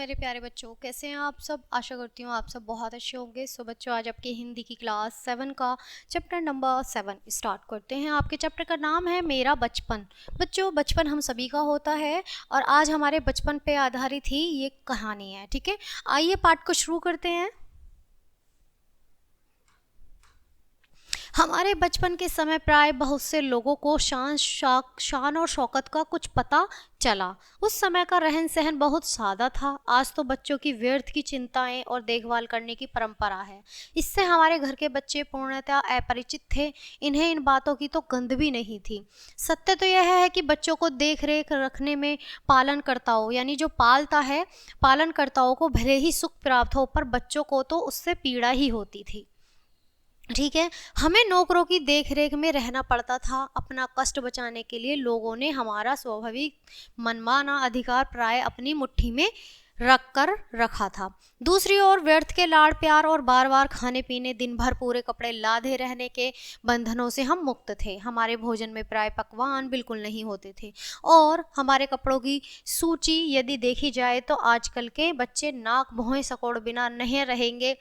मेरे प्यारे बच्चों, कैसे हैं आप सब। आशा करती हूँ आप सब बहुत अच्छे होंगे। सो बच्चों, आज आपकी हिंदी की क्लास 7 का चैप्टर नंबर 7 स्टार्ट करते हैं। आपके चैप्टर का नाम है मेरा बचपन। बच्चों, बचपन हम सभी का होता है और आज हमारे बचपन पे आधारित ही ये कहानी है। ठीक है, आइए पाठ को शुरू करते हैं। हमारे बचपन के समय प्राय बहुत से लोगों को शान और शौकत का कुछ पता चला। उस समय का रहन सहन बहुत सादा था। आज तो बच्चों की व्यर्थ की चिंताएं और देखभाल करने की परंपरा है। इससे हमारे घर के बच्चे पूर्णतः अपरिचित थे। इन्हें इन बातों की तो गंध भी नहीं थी। सत्य तो यह है कि बच्चों को देख रेख रखने में पालनकर्ताओं यानी जो पालता है, पालनकर्ताओं को भले ही सुख प्राप्त हो, पर बच्चों को तो उससे पीड़ा ही होती थी। ठीक है, हमें नौकरों की देखरेख में रहना पड़ता था। अपना कष्ट बचाने के लिए लोगों ने हमारा स्वाभाविक मनमाना अधिकार प्राय अपनी मुट्ठी में रख कर रखा था। दूसरी ओर व्यर्थ के लाड़ प्यार और बार बार खाने पीने, दिन भर पूरे कपड़े लादे रहने के बंधनों से हम मुक्त थे। हमारे भोजन में प्राय पकवान बिल्कुल नहीं होते थे और हमारे कपड़ों की सूची यदि देखी जाए तो आजकल के बच्चे नाक भौं सकोड़ बिना नहीं रहेंगे।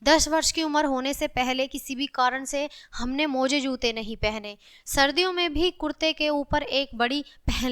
10 वर्ष की उम्र होने से पहले किसी भी कारण से हमने मोजे जूते नहीं पहने। सर्दियों में भी कुर्ते के ऊपर एक बंडी पहन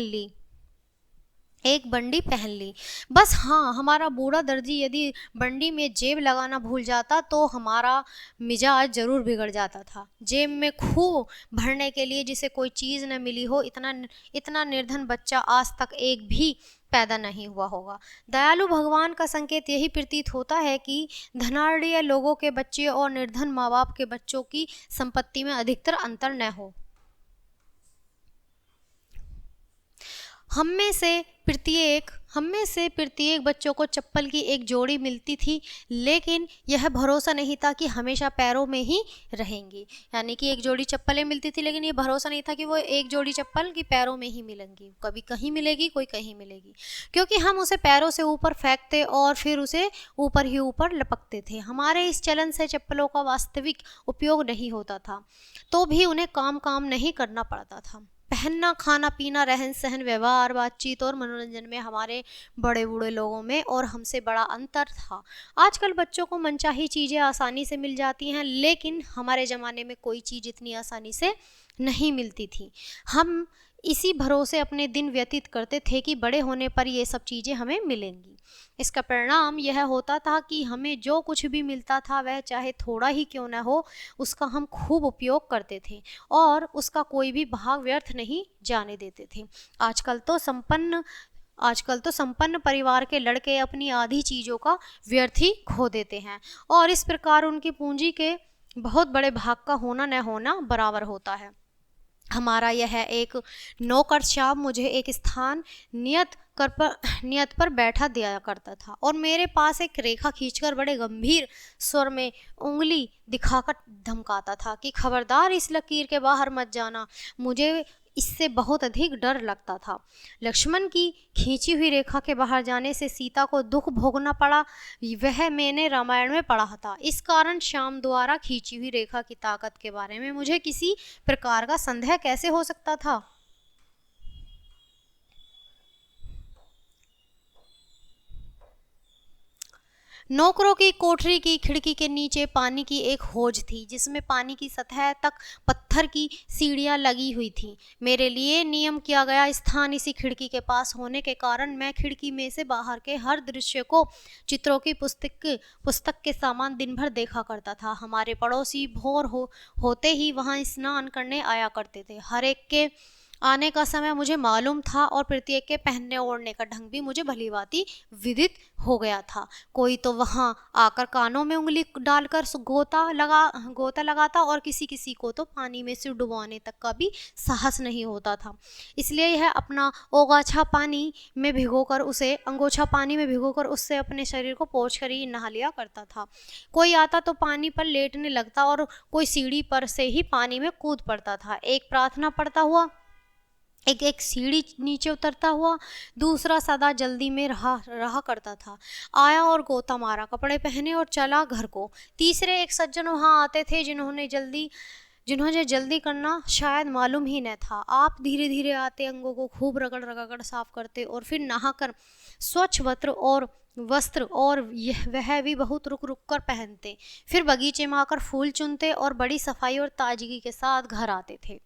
ली। बस हाँ, हमारा बूढ़ा दर्जी यदि बंडी में जेब लगाना भूल जाता तो हमारा मिजाज जरूर बिगड़ जाता था। जेब में खूब भरने के लिए जिसे कोई चीज़ न मिली हो, इतना निर्धन बच्चा आज तक एक भी पैदा नहीं हुआ होगा। दयालु भगवान का संकेत यही प्रतीत होता है कि धनाढ़ लोगों के बच्चे और निर्धन माँ बाप के बच्चों की संपत्ति में अधिकतर अंतर न हो। हम में से प्रत्येक बच्चों को चप्पल की एक जोड़ी मिलती थी, लेकिन यह भरोसा नहीं था कि हमेशा पैरों में ही रहेंगी। यानी कि एक जोड़ी चप्पलें मिलती थी, लेकिन ये भरोसा नहीं था कि वो एक जोड़ी चप्पल की पैरों में ही मिलेंगी। कभी कहीं मिलेगी, कोई कहीं मिलेगी, क्योंकि हम उसे पैरों से ऊपर फेंकते और फिर उसे ऊपर ही ऊपर लपकते थे। हमारे इस चलन से चप्पलों का वास्तविक उपयोग नहीं होता था, तो भी उन्हें काम नहीं करना पड़ता था। पहनना, खाना पीना, रहन सहन, व्यवहार, बातचीत और मनोरंजन में हमारे बड़े बूढ़े लोगों में और हमसे बड़ा अंतर था। आजकल बच्चों को मनचाही चीज़ें आसानी से मिल जाती हैं, लेकिन हमारे ज़माने में कोई चीज़ इतनी आसानी से नहीं मिलती थी। हम इसी भरोसे अपने दिन व्यतीत करते थे कि बड़े होने पर ये सब चीज़ें हमें मिलेंगी। इसका परिणाम यह होता था कि हमें जो कुछ भी मिलता था, वह चाहे थोड़ा ही क्यों न हो, उसका हम खूब उपयोग करते थे और उसका कोई भी भाग व्यर्थ नहीं जाने देते थे। आजकल तो संपन्न परिवार के लड़के अपनी आधी चीज़ों का व्यर्थ ही खो देते हैं और इस प्रकार उनकी पूंजी के बहुत बड़े भाग का होना न होना बराबर होता है। हमारा यह एक नौकरशाह मुझे एक स्थान नियत पर बैठा दिया करता था और मेरे पास एक रेखा खींचकर बड़े गंभीर स्वर में उंगली दिखाकर धमकाता था कि खबरदार, इस लकीर के बाहर मत जाना। मुझे इससे बहुत अधिक डर लगता था। लक्ष्मण की खींची हुई रेखा के बाहर जाने से सीता को दुख भोगना पड़ा, वह मैंने रामायण में पढ़ा था। इस कारण श्याम द्वारा खींची हुई रेखा की ताकत के बारे में मुझे किसी प्रकार का संदेह कैसे हो सकता था। नौकरों की कोठरी की खिड़की के नीचे पानी की एक हौज थी, जिसमें पानी की सतह तक पत्थर की सीढ़ियां लगी हुई थी। मेरे लिए नियम किया गया स्थान इसी खिड़की के पास होने के कारण मैं खिड़की में से बाहर के हर दृश्य को चित्रों की पुस्तक के समान दिन भर देखा करता था। हमारे पड़ोसी भोर होते ही वहां स्नान करने आया करते थे। हर एक के आने का समय मुझे मालूम था और प्रत्येक के पहनने ओढ़ने का ढंग भी मुझे भलीभांति विदित हो गया था। कोई तो वहां आकर कानों में उंगली डालकर गोता लगाता और किसी को तो पानी में सिर डुबाने तक का भी साहस नहीं होता था। इसलिए यह अपना अंगोछा पानी में भिगोकर उससे अपने शरीर को पोंछकर ही नहा लिया करता था। कोई आता तो पानी पर लेटने लगता और कोई सीढ़ी पर से ही पानी में कूद पड़ता था। एक प्रार्थना पढ़ता हुआ, एक सीढ़ी नीचे उतरता हुआ, दूसरा सदा जल्दी में रहा करता था। आया और गोता मारा, कपड़े पहने और चला घर को। तीसरे एक सज्जन वहां आते थे जिन्होंने जल्दी करना शायद मालूम ही न था। आप धीरे धीरे आते, अंगों को खूब रगड़ साफ करते और फिर नहाकर स्वच्छ वस्त्र और वस्त्र और वह भी बहुत रुक रुक कर पहनते। फिर बगीचे में आकर फूल चुनते और बड़ी सफाई और ताजगी के साथ घर आते थे।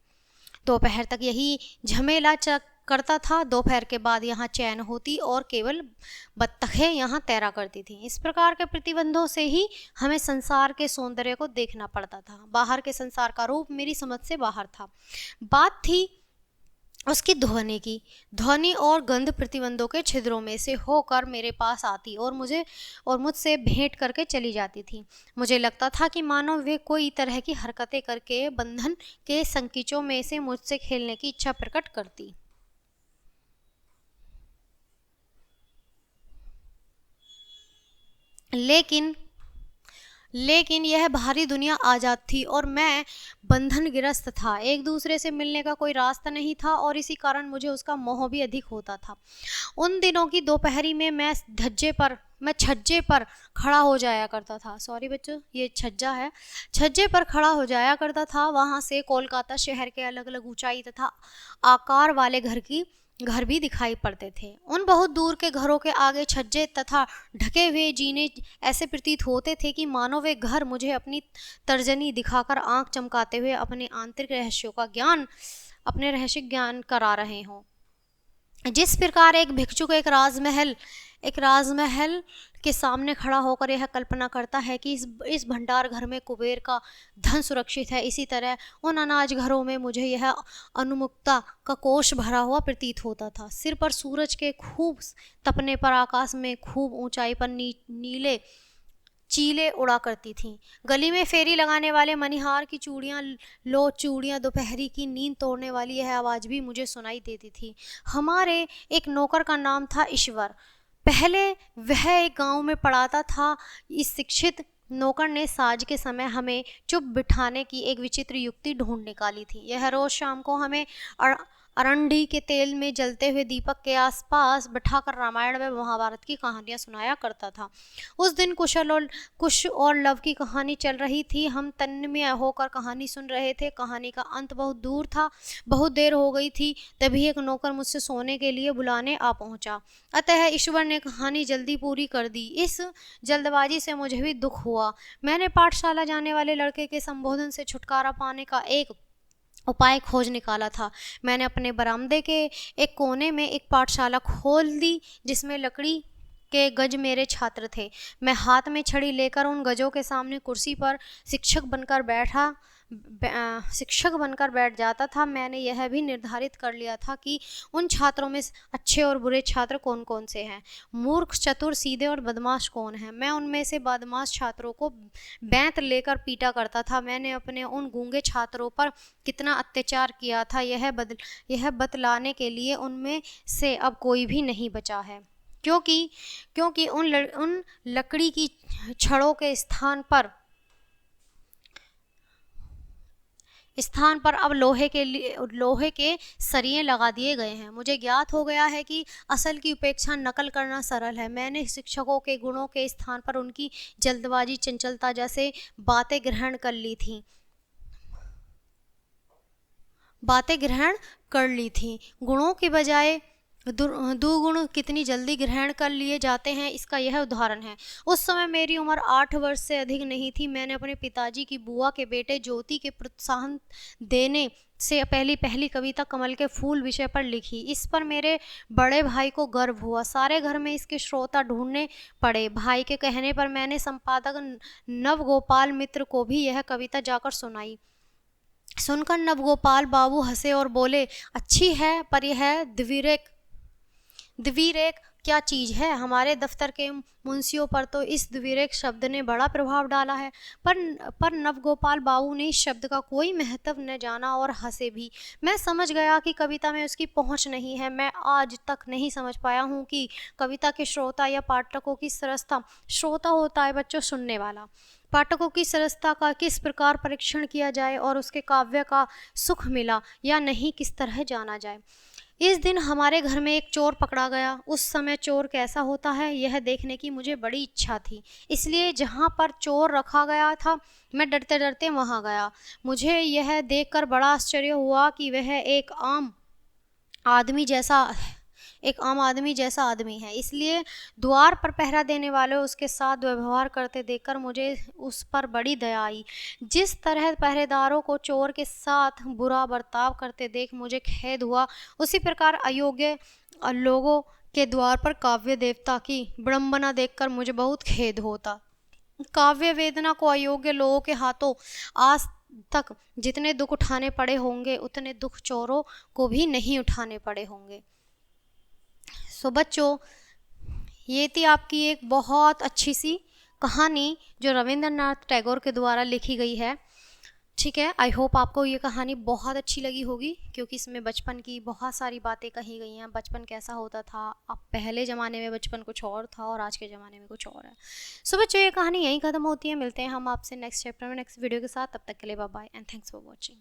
दोपहर तक यही झमेला करता था। दोपहर के बाद यहाँ चैन होती और केवल बत्तखें यहाँ तैरा करती थीं। इस प्रकार के प्रतिबंधों से ही हमें संसार के सौंदर्य को देखना पड़ता था। बाहर के संसार का रूप मेरी समझ से बाहर था। बात थी उसकी ध्वनि की। ध्वनि और गंध प्रतिबंधों के छिद्रों में से होकर मेरे पास आती और मुझसे भेंट करके चली जाती थी। मुझे लगता था कि मानो वे कोई तरह की हरकतें करके बंधन के संकीचों में से मुझसे खेलने की इच्छा प्रकट करती। लेकिन यह भारी दुनिया आज़ाद थी और मैं बंधनग्रस्त था। एक दूसरे से मिलने का कोई रास्ता नहीं था और इसी कारण मुझे उसका मोह भी अधिक होता था। उन दिनों की दोपहरी में मैं छज्जे पर खड़ा हो जाया करता था। सॉरी बच्चों, ये छज्जा है। छज्जे पर खड़ा हो जाया करता था। वहाँ से कोलकाता शहर के अलग अलग ऊंचाई तथा आकार वाले घर भी दिखाई पड़ते थे। उन बहुत दूर के घरों के आगे छज्जे तथा ढके हुए जीने ऐसे प्रतीत होते थे कि मानो वे घर मुझे अपनी तर्जनी दिखाकर आंख चमकाते हुए अपने रहस्य ज्ञान करा रहे हों। जिस प्रकार एक भिक्षुक एक राजमहल के सामने खड़ा होकर यह कल्पना करता है कि इस भंडार घर में कुबेर का धन सुरक्षित है, इसी तरह उन अनाज घरों में मुझे यह अनुमुक्ता का कोष भरा हुआ प्रतीत होता था। सिर पर सूरज के खूब तपने पर आकाश में खूब ऊंचाई पर नीले चीले उड़ा करती थीं। गली में फेरी लगाने वाले मनिहार की चूड़ियाँ दोपहरी की नींद तोड़ने वाली यह आवाज़ भी मुझे सुनाई देती थी। हमारे एक नौकर का नाम था ईश्वर। पहले वह एक गांव में पढ़ाता था। इस शिक्षित नौकर ने साँझ के समय हमें चुप बिठाने की एक विचित्र युक्ति ढूंढ निकाली थी। यह रोज शाम को हमें अरंडी के तेल में जलते हुए दीपक के आसपास बिठाकर रामायण व महाभारत की कहानियां सुनाया करता था। उस दिन कुश और लव की कहानी चल रही थी। हम तन्मय होकर कहानी सुन रहे थे। कहानी का अंत बहुत दूर था। बहुत देर हो गई थी। तभी एक नौकर मुझसे सोने के लिए बुलाने आ पहुंचा। अतः ईश्वर ने कहानी जल्दी पूरी कर दी। इस जल्दबाजी से मुझे भी दुख हुआ। मैंने पाठशाला जाने वाले लड़के के संबोधन से छुटकारा पाने का एक उपाय खोज निकाला था। मैंने अपने बरामदे के एक कोने में एक पाठशाला खोल दी जिसमें लकड़ी के गज मेरे छात्र थे। मैं हाथ में छड़ी लेकर उन गजों के सामने कुर्सी पर शिक्षक बनकर बैठ जाता था। मैंने यह भी निर्धारित कर लिया था कि उन छात्रों में अच्छे और बुरे छात्र कौन कौन से हैं, मूर्ख, चतुर, सीधे और बदमाश कौन है। मैं उनमें से बदमाश छात्रों को बैंत लेकर पीटा करता था। मैंने अपने उन गूंगे छात्रों पर कितना अत्याचार किया था यह बतलाने के लिए उनमें से अब कोई भी नहीं बचा है, क्योंकि उन लकड़ी की छड़ों के स्थान पर अब लोहे के सरिये लगा दिए गए हैं। मुझे ज्ञात हो गया है कि असल की उपेक्षा नकल करना सरल है। मैंने शिक्षकों के गुणों के स्थान पर उनकी जल्दबाजी, चंचलता जैसे बातें ग्रहण कर ली थी। गुणों के बजाय दुगुण कितनी जल्दी ग्रहण कर लिए जाते हैं, इसका यह उदाहरण है। उस समय मेरी उम्र 8 वर्ष से अधिक नहीं थी। मैंने अपने पिताजी की बुआ के बेटे ज्योति के प्रोत्साहन देने से पहली कविता कमल के फूल विषय पर लिखी। इस पर मेरे बड़े भाई को गर्व हुआ। सारे घर में इसके श्रोता ढूंढने पड़े। भाई के कहने पर मैंने संपादक नवगोपाल मित्र को भी यह कविता जाकर सुनाई। सुनकर नवगोपाल बाबू हंसे और बोले, अच्छी है, पर यह द्विरेक क्या चीज़ है। हमारे दफ्तर के मुंशियों पर तो इस द्विरेक शब्द ने बड़ा प्रभाव डाला है। पर नवगोपाल बाबू ने इस शब्द का कोई महत्व न जाना और हंसे भी। मैं समझ गया कि कविता में उसकी पहुंच नहीं है। मैं आज तक नहीं समझ पाया हूँ कि कविता के श्रोता या पाठकों की सरसता, श्रोता होता है बच्चों सुनने वाला, पाठकों की सरसता का किस प्रकार परीक्षण किया जाए और उसके काव्य का सुख मिला या नहीं किस तरह जाना जाए। इस दिन हमारे घर में एक चोर पकड़ा गया। उस समय चोर कैसा होता है यह देखने की मुझे बड़ी इच्छा थी। इसलिए जहाँ पर चोर रखा गया था मैं डरते डरते वहाँ गया। मुझे यह देखकर बड़ा आश्चर्य हुआ कि वह एक आम आदमी जैसा एक आम आदमी जैसा आदमी है, इसलिए द्वार पर पहरा देने वाले उसके साथ व्यवहार करते देखकर मुझे उस पर बड़ी दया आई। जिस तरह पहरेदारों को चोर के साथ बुरा बर्ताव करते देख मुझे खेद हुआ, उसी प्रकार अयोग्य लोगों के द्वार पर काव्य देवता की विडंबना देखकर मुझे बहुत खेद होता। काव्य वेदना को अयोग्य लोगों के हाथों आज तक जितने दुख उठाने पड़े होंगे, उतने दुख चोरों को भी नहीं उठाने पड़े होंगे। सो बच्चों, ये थी आपकी एक बहुत अच्छी सी कहानी जो रविंद्रनाथ टैगोर के द्वारा लिखी गई है। ठीक है, आई होप आपको ये कहानी बहुत अच्छी लगी होगी, क्योंकि इसमें बचपन की बहुत सारी बातें कही गई हैं। बचपन कैसा होता था, अब पहले ज़माने में बचपन कुछ और था और आज के ज़माने में कुछ और है। सो बच्चों, ये कहानी यहीं ख़त्म होती है। मिलते हैं हम आपसे नेक्स्ट चैप्टर में, नेक्स्ट वीडियो के साथ। तब तक के लिए bye bye and thanks for watching.